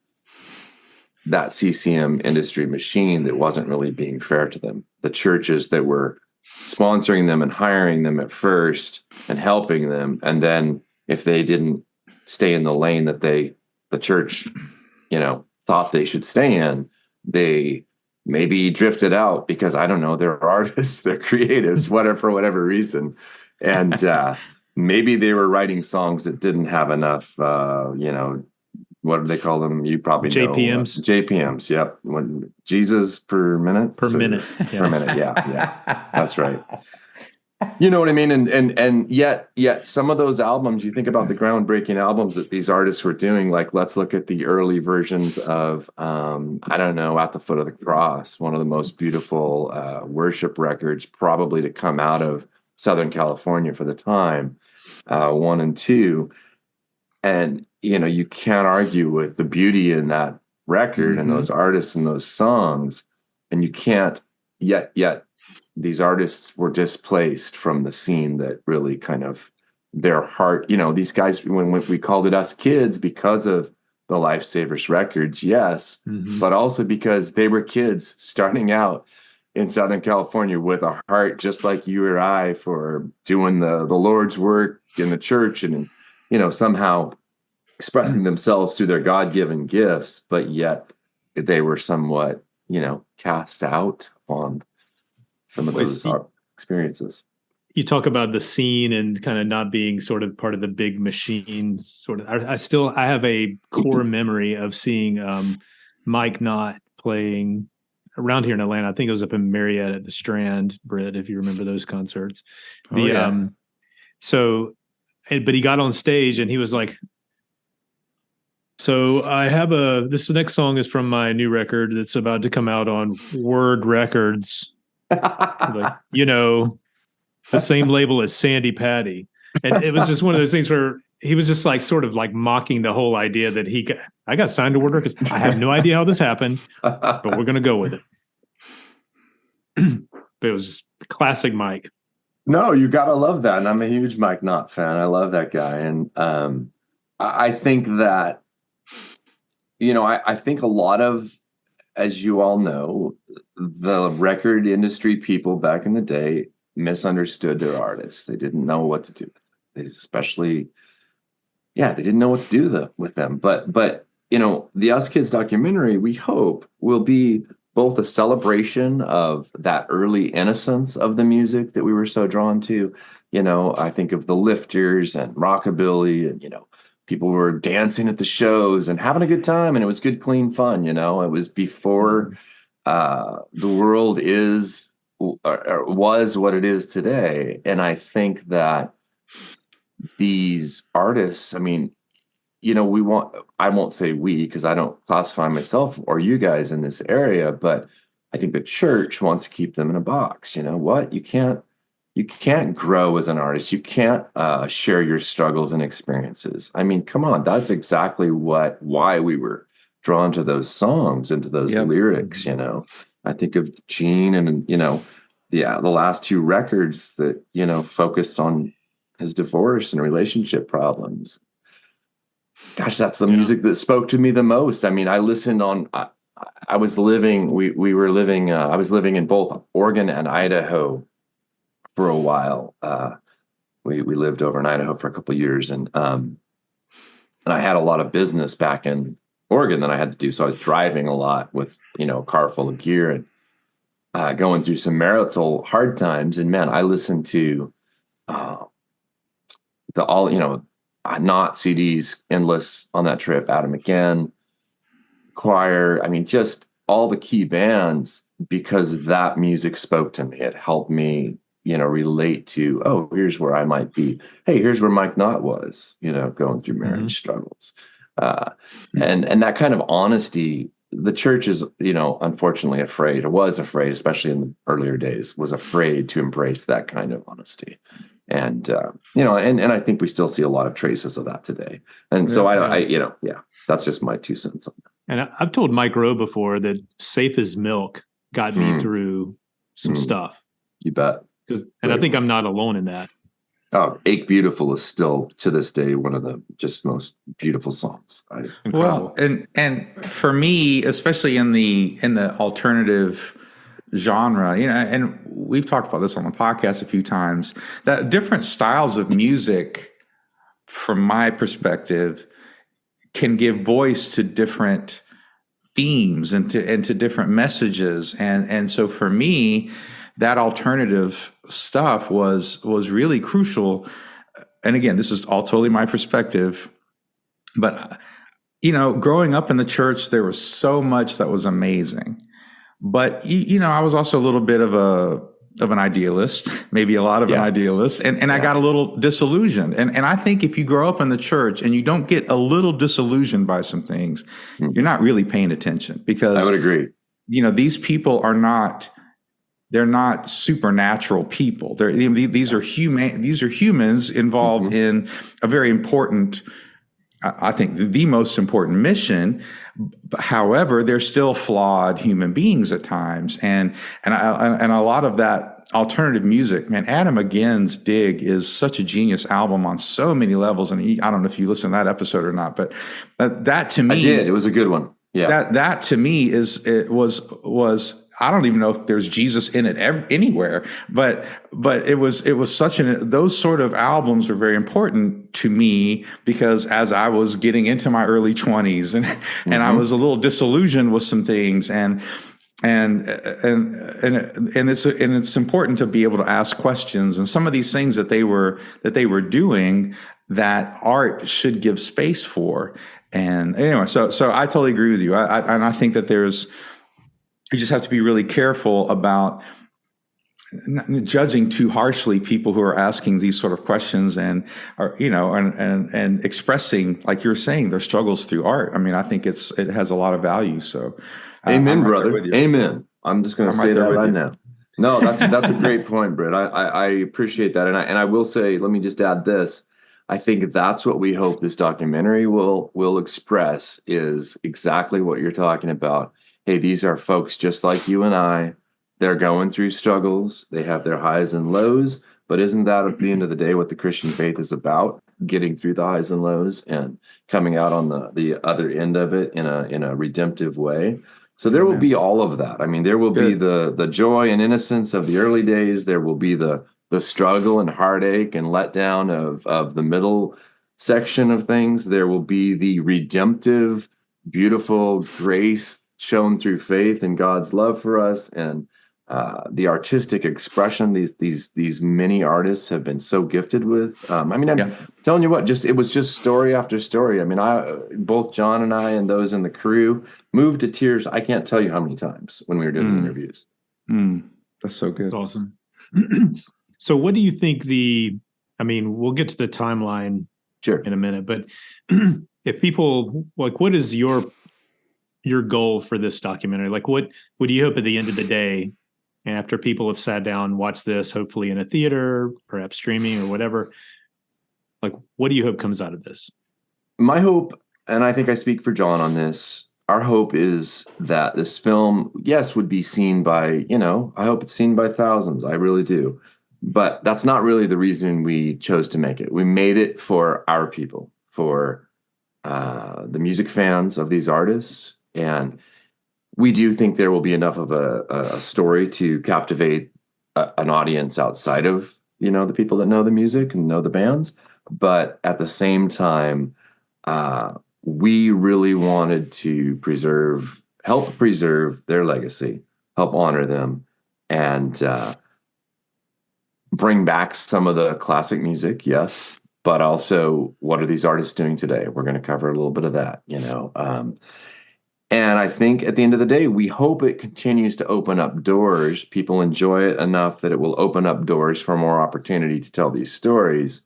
that CCM industry machine that wasn't really being fair to them. The churches that were sponsoring them and hiring them at first and helping them, and then if they didn't stay in the lane that the church, you know, thought they should stay in, they maybe drifted out because, I don't know, they're artists, they're creatives, whatever, for whatever reason. And maybe they were writing songs that didn't have enough, you know, what do they call them? You probably know. JPMs. JPMs, yep. Jesus per minute? Per minute. Yeah. Per minute, yeah. That's right. You know what I mean? And yet some of those albums, you think about the groundbreaking albums that these artists were doing, like let's look at the early versions of, I don't know, At the Foot of the Cross, one of the most beautiful worship records probably to come out of Southern California for the time, 1 and 2. And, you know, you can't argue with the beauty in that record and those artists and those songs. And you can't yet these artists were displaced from the scene that really kind of their heart, you know, these guys, when we called it Us Kids because of the Lifesavers records, yes, but also because they were kids starting out in Southern California with a heart just like you or I for doing the Lord's work in the church and, you know, somehow expressing themselves through their God-given gifts, but yet they were somewhat, you know, cast out on some of those experiences. You talk about the scene and kind of not being sort of part of the big machine sort of. I have a core memory of seeing Mike Knott playing around here in Atlanta. I think it was up in Marietta at the Strand, Britt, if you remember those concerts. But he got on stage and he was like, so I have this next song is from my new record that's about to come out on Word Records. Like, you know, the same label as Sandy Patty. And it was just one of those things where he was just like sort of like mocking the whole idea that I got signed to Word Records. I have no idea how this happened, but we're going to go with it. But it was just classic Mike. No, you got to love that. And I'm a huge Mike Knott fan. I love that guy. And I think that, you know, I think a lot of, as you all know, the record industry people back in the day misunderstood their artists. They didn't know what to do. They didn't know what to do with them. But you know, the Us Kids documentary, we hope, will be both a celebration of that early innocence of the music that we were so drawn to. You know, I think of the Lifters and rockabilly, and you know, people were dancing at the shows and having a good time, and it was good, clean fun. You know, it was before the world was what it is today. And I think that these artists, I mean, you know, I won't say we, because I don't classify myself or you guys in this area, but I think the church wants to keep them in a box. You know what? You can't you can't grow as an artist. You can't share your struggles and experiences. I mean, come on, that's exactly why we were drawn to those songs and to those lyrics. I think of Gene and the last two records that focused on his divorce and relationship problems. Gosh, that's the music that spoke to me the most. I mean, I listened on. I was living. We were living. I was living in both Oregon and Idaho for a while. We lived over in Idaho for a couple of years, and I had a lot of business back in Oregon that I had to do. So I was driving a lot with a car full of gear and going through some marital hard times. And man, I listened to Knott CDs, endless on that trip. Adam McGann, Choir. I mean, just all the key bands, because that music spoke to me. It helped me relate to, oh, here's where I might be. Hey, here's where Mike Knott was, going through marriage struggles. And that kind of honesty, the church is, unfortunately afraid, or was afraid, especially in the earlier days, was afraid to embrace that kind of honesty. And, and I think we still see a lot of traces of that today. And so that's just my 2 cents on that. And I've told Mike Rowe before that Safe as Milk got me through some stuff. You bet. And I think I'm not alone in that. Oh, Ache Beautiful is still to this day one of the just most beautiful songs. Well, and for me, especially in the alternative genre, and we've talked about this on the podcast a few times, that different styles of music, from my perspective, can give voice to different themes and to different messages. And so for me, that alternative stuff was really crucial. And again, this is all totally my perspective, but growing up in the church, there was so much that was amazing. But I was also a little bit of an idealist, maybe a lot of an idealist, and I got a little disillusioned. And I think if you grow up in the church and you don't get a little disillusioned by some things, you're not really paying attention, because I would agree. These people are not. They're not supernatural people. These are humans involved in a very important, I think, the most important mission. However, they're still flawed human beings at times, and a lot of that alternative music, man. Adam McGann's Dig is such a genius album on so many levels, and I don't know if you listened to that episode or not, but that to me, I did. It was a good one. Yeah, that to me was. I don't even know if there's Jesus in it anywhere, but it was those sort of albums were very important to me, because as I was getting into my early 20s and I was a little disillusioned with some things, and it's important to be able to ask questions, and some of these things that they were doing, that art should give space for. And anyway, so I totally agree with you. I think that you just have to be really careful about not judging too harshly people who are asking these sort of questions and expressing, like you're saying, their struggles through art. I mean, I think it has a lot of value. So, amen, brother. Amen. I'm just going to say that right now. No, that's a great point, Britt. I appreciate that, and I will say, let me just add this. I think that's what we hope this documentary will express, is exactly what you're talking about. Hey, these are folks just like you and I. They're going through struggles. They have their highs and lows. But isn't that at the end of the day what the Christian faith is about? Getting through the highs and lows and coming out on the other end of it in a redemptive way. So there will be all of that. I mean, there will be the joy and innocence of the early days. There will be the struggle and heartache and letdown of the middle section of things. There will be the redemptive, beautiful grace shown through faith and God's love for us, and the artistic expression these many artists have been so gifted with. I'm telling you what, it was just story after story. I mean, both John and I and those in the crew moved to tears. I can't tell you how many times when we were doing the interviews. That's so good. That's awesome. So what do you think we'll get to the timeline in a minute, but if people, like, what is your goal for this documentary? Like, what do you hope at the end of the day and after people have sat down and watched this, hopefully in a theater, perhaps streaming or whatever, like, what do you hope comes out of this? My hope, and I think I speak for John on this, our hope is that this film, yes, would be seen by, I hope it's seen by thousands. I really do. But that's not really the reason we chose to make it. We made it for our people, for the music fans of these artists. And we do think there will be enough of a story to captivate an audience outside of, the people that know the music and know the bands. But at the same time, we really wanted to help preserve their legacy, help honor them, and bring back some of the classic music, yes, but also what are these artists doing today? We're going to cover a little bit of that, and I think at the end of the day, we hope it continues to open up doors. People enjoy it enough that it will open up doors for more opportunity to tell these stories.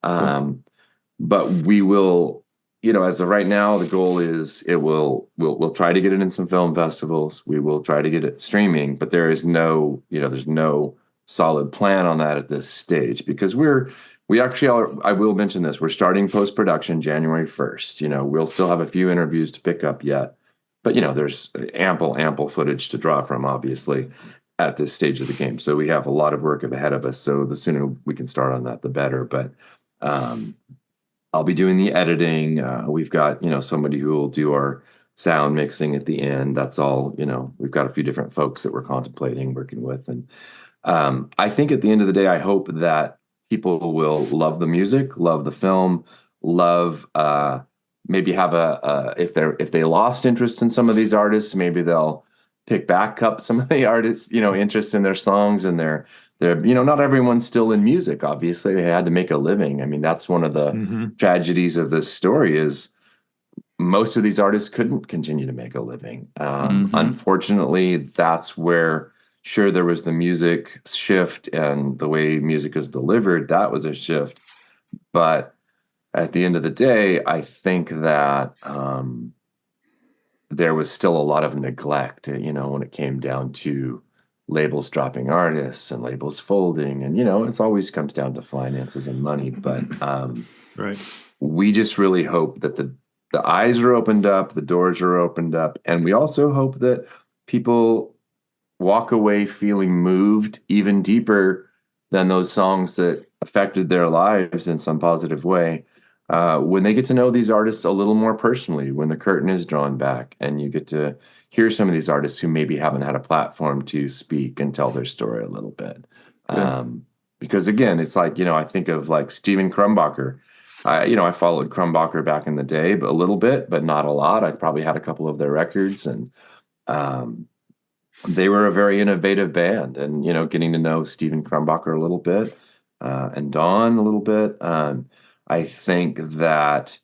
But we will, as of right now, the goal is we'll try to get it in some film festivals. We will try to get it streaming, but there is no, there's no solid plan on that at this stage, because we actually are, I will mention this, we're starting post-production January 1st. We'll still have a few interviews to pick up yet, but there's ample footage to draw from, obviously, at this stage of the game. So we have a lot of work ahead of us. So the sooner we can start on that, the better. But I'll be doing the editing. We've got, somebody who will do our sound mixing at the end. That's all, we've got a few different folks that we're contemplating working with. And I think at the end of the day, I hope that people will love the music, love the film, love, maybe have if they lost interest in some of these artists, maybe they'll pick back up some of the artists, interest in their songs and their, not everyone's still in music. Obviously they had to make a living. I mean, that's one of the tragedies of this story is most of these artists couldn't continue to make a living. Unfortunately, that's where, sure, there was the music shift and the way music is delivered. That was a shift. But at the end of the day, I think that there was still a lot of neglect, when it came down to labels dropping artists and labels folding. And, it always comes down to finances and money. But right. We just really hope that the eyes are opened up, the doors are opened up. And we also hope that people walk away feeling moved even deeper than those songs that affected their lives in some positive way. When they get to know these artists a little more personally, when the curtain is drawn back and you get to hear some of these artists who maybe haven't had a platform to speak and tell their story a little bit. Yeah. Because again, it's like, I think of like Stephen Krumbacher. I followed Krumbacher back in the day, but a little bit, but not a lot. I probably had a couple of their records, and they were a very innovative band. And, getting to know Stephen Krumbacher a little bit, and Don a little bit, I think that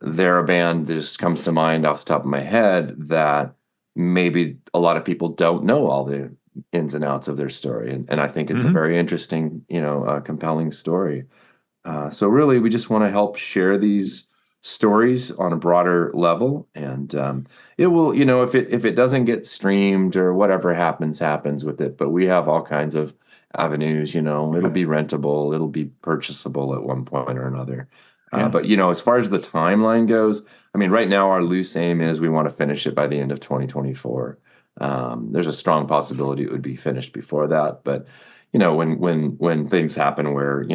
they're a band that just comes to mind off the top of my head that maybe a lot of people don't know all the ins and outs of their story. And I think it's a very interesting, compelling story. So really, we just want to help share these stories on a broader level. And it will, if it doesn't get streamed or whatever happens with it, but we have all kinds of avenues, it'll be rentable, it'll be purchasable at one point or another. But, as far as the timeline goes, I mean, right now our loose aim is we want to finish it by the end of 2024. There's a strong possibility it would be finished before that. But, when things happen where,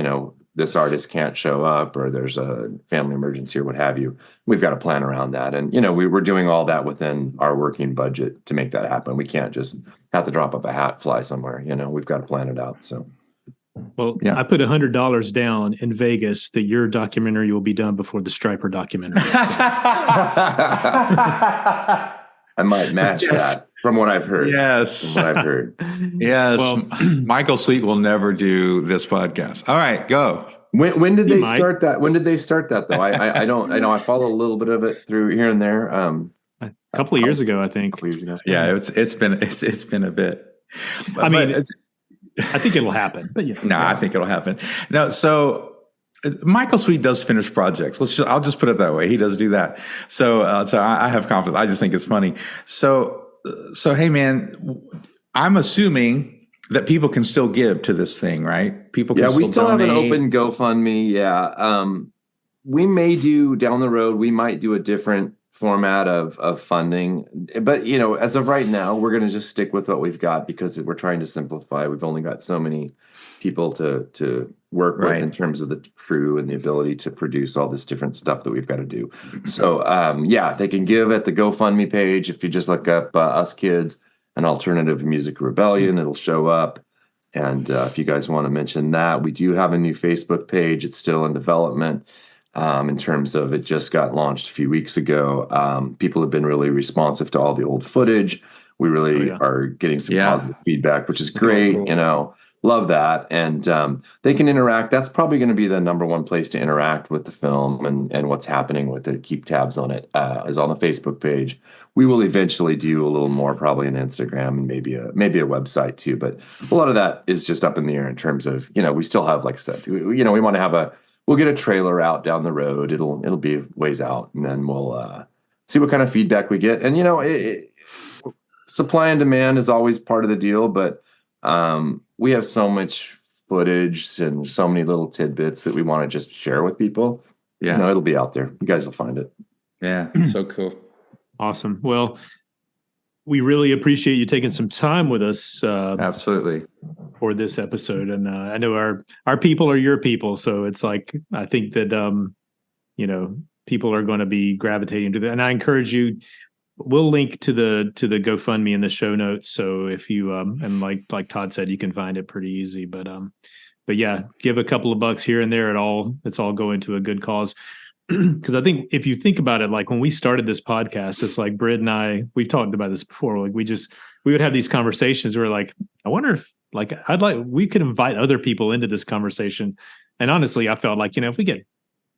this artist can't show up or there's a family emergency or what have you, we've got to plan around that. And, we're doing all that within our working budget to make that happen. We can't just have to drop up a hat, fly somewhere, we've got to plan it out. So. Well, yeah. I put $100 down in Vegas that your documentary will be done before the Striper documentary. So. I might match that from what I've heard. Yes. From what I've heard. Yes. Well, Michael Sweet will never do this podcast. All right, go. When did they start that? When did they start that though? I don't, I know I follow a little bit of it through here and there. A couple of years ago, I think. Yeah, it's been a bit. I think it'll happen. But I think it'll happen. No, so Michael Sweet does finish projects. I'll just put it that way. He does do that. So I have confidence. I just think it's funny. So hey man, I'm assuming that people can still give to this thing, right? People can we still donate. have an open GoFundMe. Yeah. We may do down the road, we might do a different format of funding. But, as of right now, we're going to just stick with what we've got because we're trying to simplify. We've only got so many people to work with in terms of the crew and the ability to produce all this different stuff that we've got to do. So, they can give at the GoFundMe page. If you just look up Us Kids, an alternative music rebellion, it'll show up. And if you guys want to mention that, we do have a new Facebook page. It's still in development. In terms of it just got launched a few weeks ago. People have been really responsive to all the old footage. We really are getting some positive feedback, which is great. Cool. Love that. And they can interact. That's probably going to be the number one place to interact with the film and what's happening with it. Keep tabs on it is on the Facebook page. We will eventually do a little more probably on Instagram and maybe a website too. But a lot of that is just up in the air in terms of, we still have, like I said, we want to have we'll get a trailer out down the road. It'll be ways out, and then we'll see what kind of feedback we get. And supply and demand is always part of the deal, but we have so much footage and so many little tidbits that we want to just share with people. Yeah, it'll be out there. You guys will find it. Yeah, so cool. Awesome. Well, we really appreciate you taking some time with us. Absolutely. For this episode. And I know our people are your people. So it's like, I think that, people are going to be gravitating to that. And I encourage you, we'll link to the GoFundMe in the show notes. So if you, and like Todd said, you can find it pretty easy, but yeah, give a couple of bucks here and there it's all going to a good cause. Because I think if you think about it, like when we started this podcast, it's like Britt and I, we've talked about this before. Like we would have these conversations where like, I wonder if we could invite other people into this conversation. And honestly, I felt like, if we get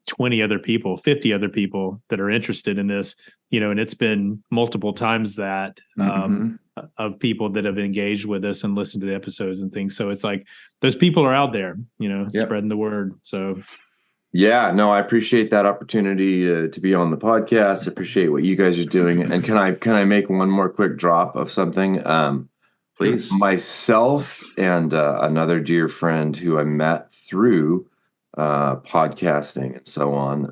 20 other people, 50 other people that are interested in this, and it's been multiple times that of people that have engaged with us and listened to the episodes and things. So it's like those people are out there, spreading the word. So yeah, no, I appreciate that opportunity to be on the podcast. I appreciate what you guys are doing. And can I make one more quick drop of something? Please. Myself and another dear friend who I met through podcasting and so on,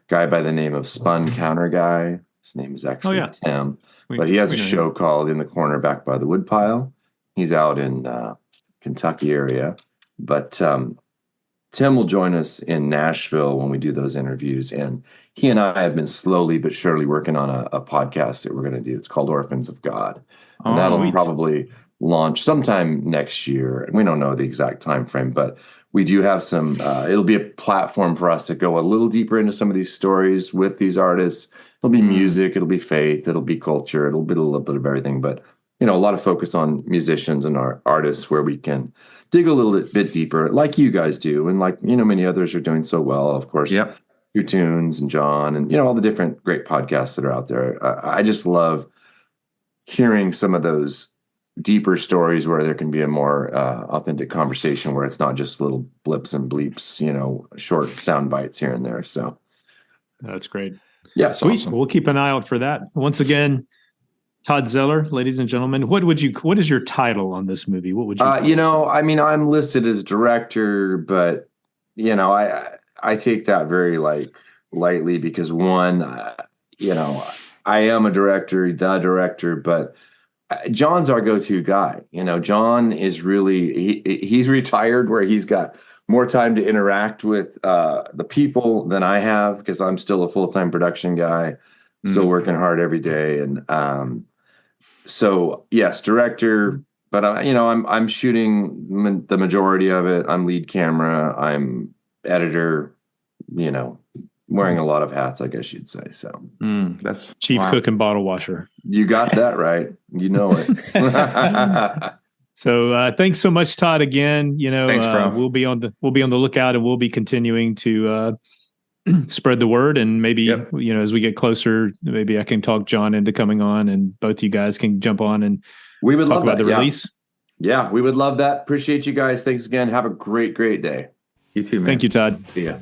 guy by the name of Spun Counter Guy. His name is actually Tim, but he has a show called In the Corner Back by the Woodpile. He's out in Kentucky area, but Tim will join us in Nashville when we do those interviews. And he and I have been slowly but surely working on a podcast that we're going to do. It's called Orphans of God. And that'll probably launch sometime next year. And we don't know the exact time frame, but we do have some, it'll be a platform for us to go a little deeper into some of these stories with these artists. It'll be music, it'll be faith, it'll be culture, it'll be a little bit of everything. But, a lot of focus on musicians and artists where we can dig a little bit deeper like you guys do. And like, many others are doing so well, of course. Yep. Your Tunes and John and, all the different great podcasts that are out there. I just love hearing some of those deeper stories where there can be a more authentic conversation where it's not just little blips and bleeps, short sound bites here and there. So that's great. Yeah. Sweet. Awesome. We'll keep an eye out for that. Once again, Todd Zeller, ladies and gentlemen, what is your title on this movie? What would you I'm listed as director, but I take that very lightly because one, I am a director, but John's our go-to guy. John is really, he's retired where he's got more time to interact with the people than I have because I'm still a full-time production guy, still working hard every day. And so yes, director, but I'm shooting the majority of it. I'm lead camera. I'm editor, wearing a lot of hats, I guess you'd say. So that's chief cook and bottle washer. You got that right. You know it. So thanks so much, Todd. Again, thanks, bro. We'll be on the lookout, and we'll be continuing to spread the word. And maybe as we get closer, maybe I can talk John into coming on, and both you guys can jump on and we would talk love about that. the release. Yeah, we would love that. Appreciate you guys. Thanks again. Have a great day. You too, man. Thank you, Todd. See ya.